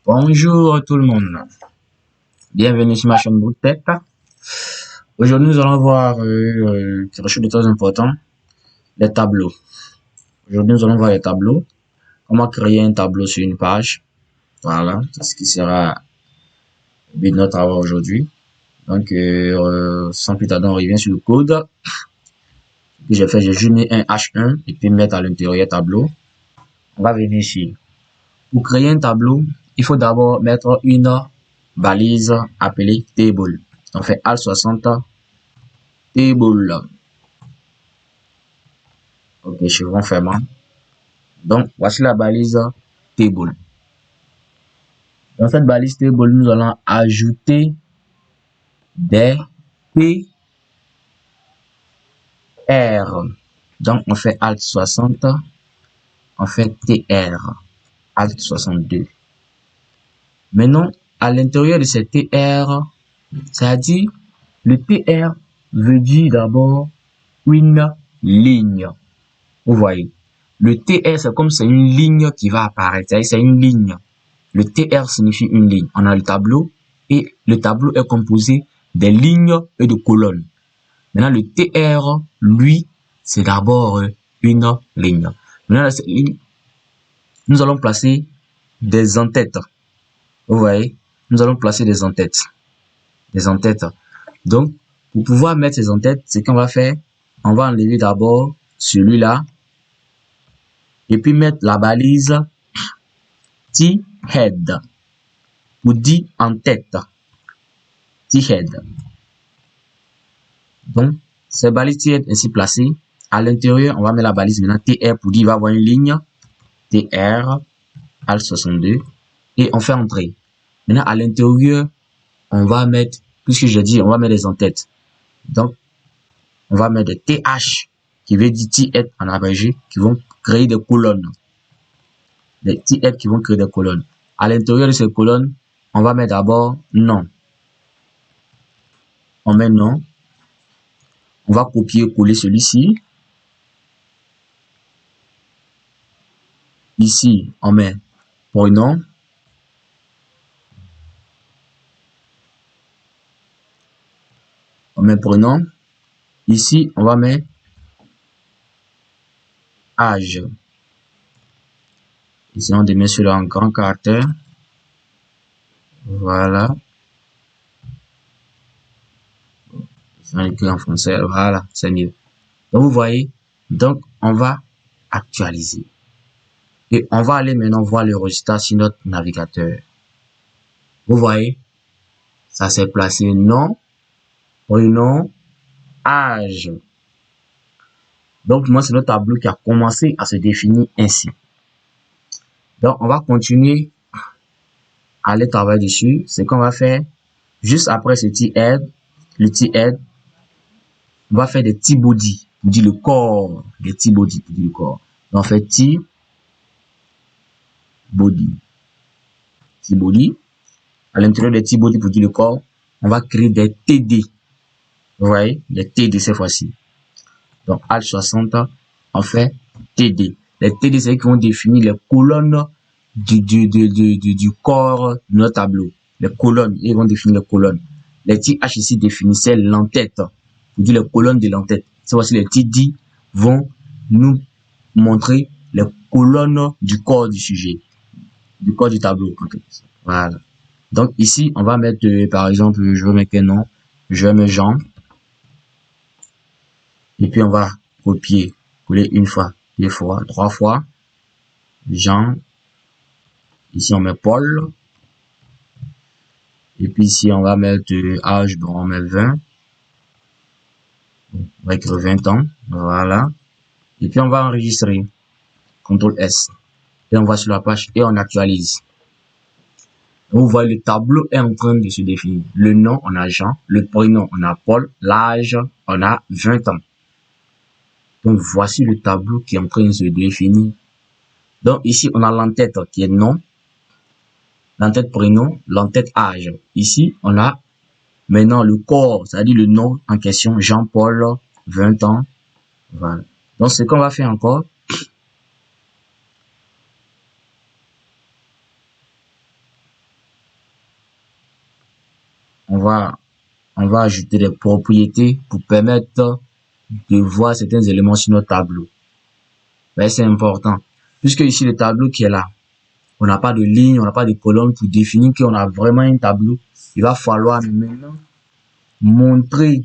Bonjour tout le monde, bienvenue sur ma chaîne BookTech. Aujourd'hui nous allons voir quelque chose de très important, les tableaux. Aujourd'hui nous allons voir les tableaux, comment créer un tableau sur une page. Voilà, c'est ce qui sera le but de notre travail aujourd'hui. Donc sans plus tarder on revient sur le code. Ce que j'ai fait, j'ai juste mis un H1 et puis mettre à l'intérieur tableau. On va venir ici. Pour créer un tableau, il faut d'abord mettre une balise appelée table. On fait Alt 60 table. Ok, chevron fermant. Donc, voici la balise table. Dans cette balise table, nous allons ajouter des TR. Donc, on fait Alt 60, on fait TR, Alt 62. Maintenant, à l'intérieur de ces TR, c'est-à-dire, le TR veut dire d'abord une ligne. Vous voyez, le TR, c'est comme c'est une ligne qui va apparaître, c'est une ligne. Le TR signifie une ligne. On a le tableau et le tableau est composé des lignes et de colonnes. Maintenant, le TR, lui, c'est d'abord une ligne. Maintenant, cette ligne, nous allons placer des entêtes. Vous voyez, nous allons placer des entêtes. Des entêtes. Donc, pour pouvoir mettre ces entêtes, ce qu'on va faire, on va enlever d'abord celui-là et puis mettre la balise T-head ou dit en tête. T-head. Donc, ces balises T-head ainsi placées, à l'intérieur, on va mettre la balise maintenant TR pour dire il va avoir une ligne TR, Alt 62 et on fait entrer. Maintenant, à l'intérieur, on va mettre, puisque j'ai dit, on va mettre des entêtes. Donc, on va mettre des TH qui veut dire T-head en abrégé qui vont créer des colonnes. Des T-head qui vont créer des colonnes. À l'intérieur de ces colonnes, on va mettre d'abord nom. On met nom. On va copier-coller celui-ci. Ici, on met prénom. On met prénom. Ici, on va mettre âge. Ici, on met celui-là en grand caractère. Voilà. Ici, on écrit en français. Voilà, c'est mieux. Donc, vous voyez, donc, on va actualiser. Et on va aller maintenant voir le résultat sur notre navigateur. Vous voyez, ça s'est placé nom, prénom, âge. Donc, moi, c'est notre tableau qui a commencé à se définir ainsi. Donc, on va continuer à aller travailler dessus. Ce qu'on va faire, juste après ce T-head, le T-head, on va faire des T-body, pour dire le corps, des T-body, pour dire le corps. Donc, on fait T-body. T-body. À l'intérieur des T-body, pour dire le corps, on va créer des TD. Vous voyez, des TD cette fois-ci. Donc, Alt 60, on fait TD. Les TD, c'est qui vont définir les colonnes du corps de notre tableau. Les colonnes, ils vont définir les colonnes. Les TH ici définissaient l'entête, pour dire les colonnes de l'entête. Cette fois-ci, les TD vont nous montrer les colonnes du corps du sujet, du corps du tableau. Voilà. Donc, ici, on va mettre, par exemple, je vais mettre un nom, je vais mettre Jean. Et puis, on va copier, coller une fois, deux fois, trois fois. Jean. Ici, on met Paul. Et puis, ici, on va mettre âge, bon, on met 20. On va écrire 20 ans. Voilà. Et puis, on va enregistrer. CTRL S. Et on va sur la page et on actualise. Vous voyez, le tableau est en train de se définir. Le nom, on a Jean. Le prénom, on a Paul. L'âge, on a 20 ans. Donc, voici le tableau qui est en train de se définir. Donc, ici, on a l'entête qui est nom, l'entête prénom, l'entête âge. Ici, on a maintenant le corps, c'est-à-dire le nom en question, Jean-Paul, 20 ans. Voilà. Donc, ce qu'on va faire encore, on va ajouter des propriétés pour permettre de voir certains éléments sur notre tableau. Ben, c'est important. Puisque ici, le tableau qui est là, on n'a pas de ligne, on n'a pas de colonne pour définir qu'on a vraiment un tableau. Il va falloir maintenant montrer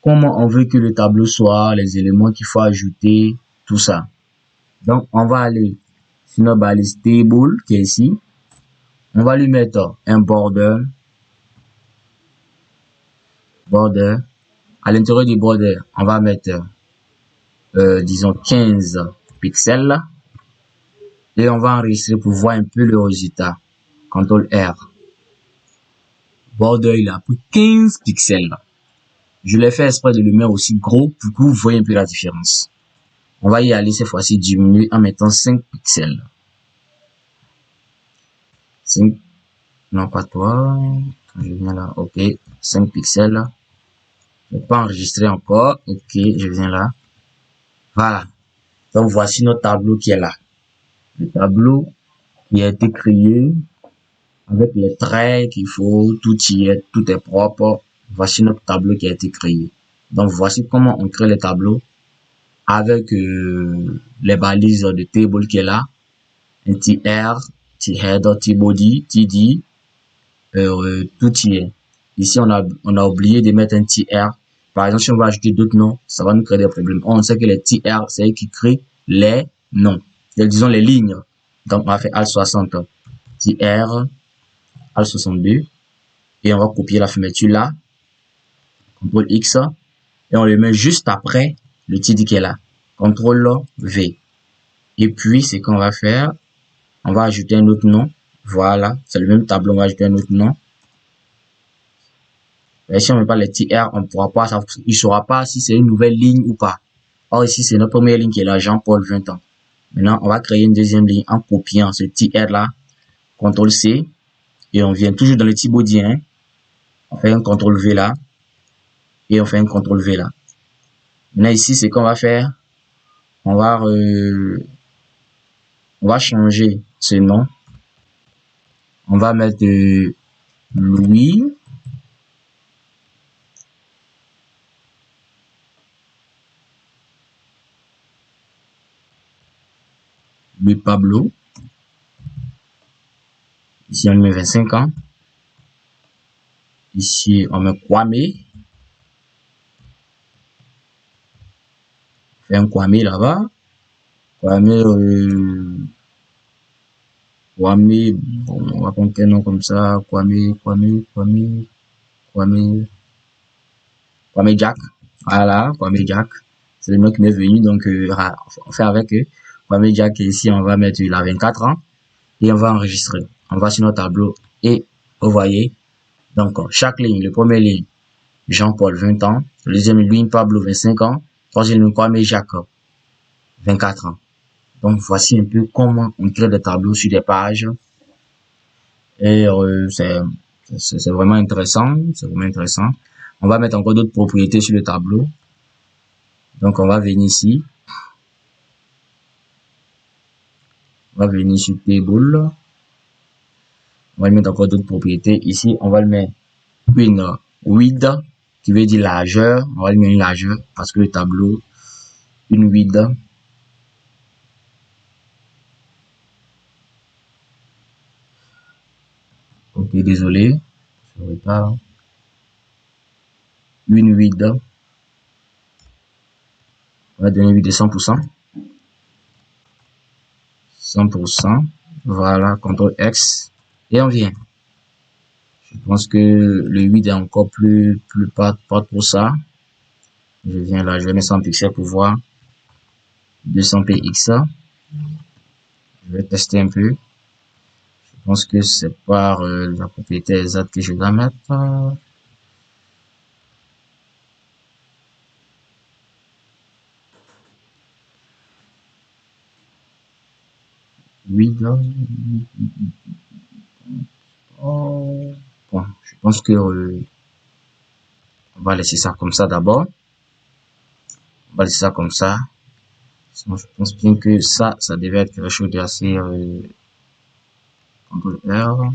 comment on veut que le tableau soit, les éléments qu'il faut ajouter, tout ça. Donc, on va aller sur notre balise table qui est ici. On va lui mettre un border. À l'intérieur du border, on va mettre, disons, 15 pixels. Et on va enregistrer pour voir un peu le résultat. CTRL R. Border, il a pris 15 pixels. Je l'ai fait exprès de le mettre aussi gros pour que vous voyez un peu la différence. On va y aller cette fois-ci diminuer en mettant 5 pixels. 5, non pas toi, quand je viens là, ok, 5 pixels. Je ne vais pas enregistrer encore, ok, je viens là. Voilà. Donc voici notre tableau qui est là. Le tableau qui a été créé avec les traits qu'il faut, tout est propre. Voici notre tableau qui a été créé. Donc voici comment on crée le tableau avec les balises de table qui est là, un TR, T-header, T-body, TD, tout y est. Ici on a oublié de mettre un TR. Par exemple, si on va ajouter d'autres noms, ça va nous créer des problèmes. On sait que les TR, c'est eux qui créent les noms. Disons les lignes. Donc on va faire Alt 60, TR, Alt 62, et on va copier la fermeture là, CTRL X, et on le met juste après le TD qui est là, CTRL V. Et puis, ce qu'on va faire, on va ajouter un autre nom. Voilà, c'est le même tableau, on va ajouter un autre nom. Et si on ne met pas les TR, on ne pourra pas, il ne saura pas si c'est une nouvelle ligne ou pas. Or, ici, c'est notre première ligne qui est là, Jean-Paul 20 ans. Maintenant, on va créer une deuxième ligne en copiant ce TR là, CTRL C, et on vient toujours dans le petit body, hein. On fait un CTRL V là, et on fait un CTRL V là. Maintenant, ici, ce qu'on va faire, on va changer ce nom. On va mettre Louis. Louis Pablo. Ici, on met 25 ans. Ici, on met Kwame. On fait un Kwame là-bas. Kwame, bon, on va prendre quel nom comme ça. Kwame Jack. Voilà, Kwame Jack. C'est le nom qui m'est venu, donc on fait avec Kwame Jack. Ici, on va mettre, il a 24 ans. Et on va enregistrer. On va sur notre tableau et vous voyez. Donc, chaque ligne, le premier ligne, Jean-Paul, 20 ans. Le deuxième ligne, Pablo, 25 ans. Troisième ligne, Kwame Jacques, 24 ans. Donc, voici un peu comment on crée des tableaux sur des pages. Et c'est vraiment intéressant. C'est vraiment intéressant. On va mettre encore d'autres propriétés sur le tableau. Donc, on va venir ici. On va venir sur Table. On va lui mettre encore d'autres propriétés. Ici, on va lui mettre une width qui veut dire largeur. On va lui mettre une largeur parce que le tableau, une width. Ok, désolé. Une width. On va donner une width de 100%. 100%. Voilà, CTRL X. Et on vient. Je pense que le 8 est encore pas trop ça. Je viens là, je vais mettre 100 pixels pour voir. 200 px. Je vais tester un peu. Je pense que c'est par la propriété exacte que je dois mettre. Oui, bon, je pense que on va laisser ça comme ça d'abord. On va laisser ça comme ça. Sinon, je pense bien que ça devait être quelque chose d'assez CTRL R.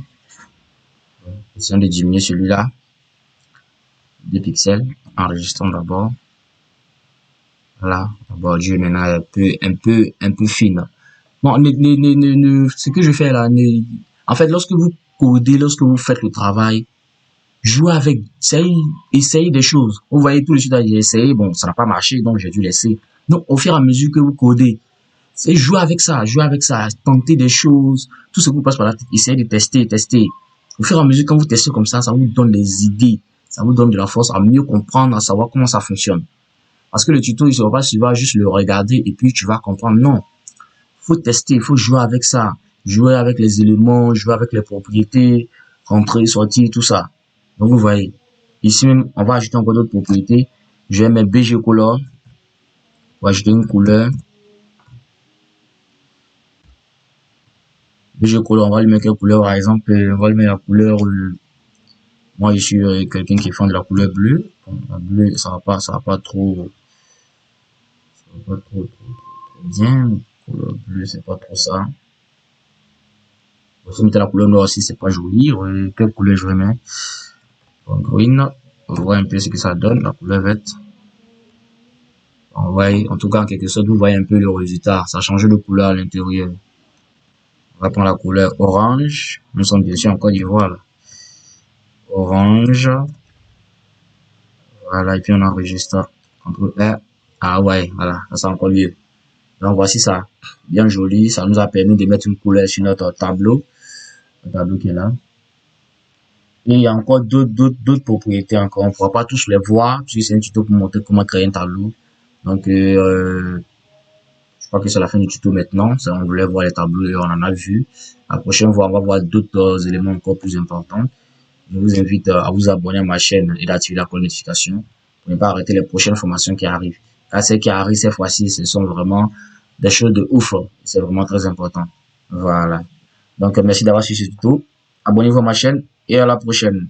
Essayons de diminuer celui-là. 2 pixels. Enregistrons d'abord. Voilà. D'abord, Dieu maintenant est un peu fine. Bon, ce que je fais là, en fait, lorsque vous codez, lorsque vous faites le travail, jouez avec, essayez des choses. Vous voyez tout de suite, j'ai essayé, bon, ça n'a pas marché, donc j'ai dû laisser. Donc, au fur et à mesure que vous codez, c'est jouer avec ça, tenter des choses, tout ce qui vous passe par la tête, essayez de tester. Au fur et à mesure, quand vous testez comme ça vous donne des idées, ça vous donne de la force à mieux comprendre, à savoir comment ça fonctionne. Parce que le tuto, il ne va pas, tu vas juste le regarder et puis tu vas comprendre. Non, faut tester, il faut jouer avec ça, jouer avec les éléments, jouer avec les propriétés, rentrer, sortir, tout ça. Donc vous voyez, ici même, on va ajouter encore d'autres propriétés. Je vais mettre BG Color, on va ajouter une couleur. BG Color, on va lui mettre quelle couleur, par exemple, on va lui mettre la couleur, moi je suis quelqu'un qui fait de la couleur bleue. Bon, la bleue, ça va pas trop bien. Couleur bleue, c'est pas trop ça. Si vous mettez la couleur noire aussi, c'est pas joli. Quelle couleur je vais mettre? Green. On voit un peu ce que ça donne, la couleur verte. On voit, en tout cas, en quelque sorte, vous voyez un peu le résultat. Ça a changé de couleur à l'intérieur. On va prendre la couleur orange. Nous sommes bien sûr en Côte d'Ivoire, là. Orange. Voilà, et puis on enregistre. CTRL R. Ah ouais, voilà, ça c'est encore mieux. Donc voici ça. Bien joli. Ça nous a permis de mettre une couleur sur notre tableau. Le tableau qui est là. Et il y a encore d'autres propriétés encore. On ne pourra pas tous les voir, puisque c'est un tuto pour montrer comment créer un tableau. Donc, je crois que c'est la fin du tuto maintenant. On voulait voir les tableaux et on en a vu. La prochaine fois, on va voir d'autres éléments encore plus importants. Je vous invite à vous abonner à ma chaîne et d'activer la cloche de notification pour ne pas arrêter les prochaines formations qui arrivent. Car celles qui arrivent cette fois-ci, ce sont vraiment des choses de ouf. C'est vraiment très important. Voilà. Donc, merci d'avoir suivi ce tuto. Abonnez-vous à ma chaîne et à la prochaine.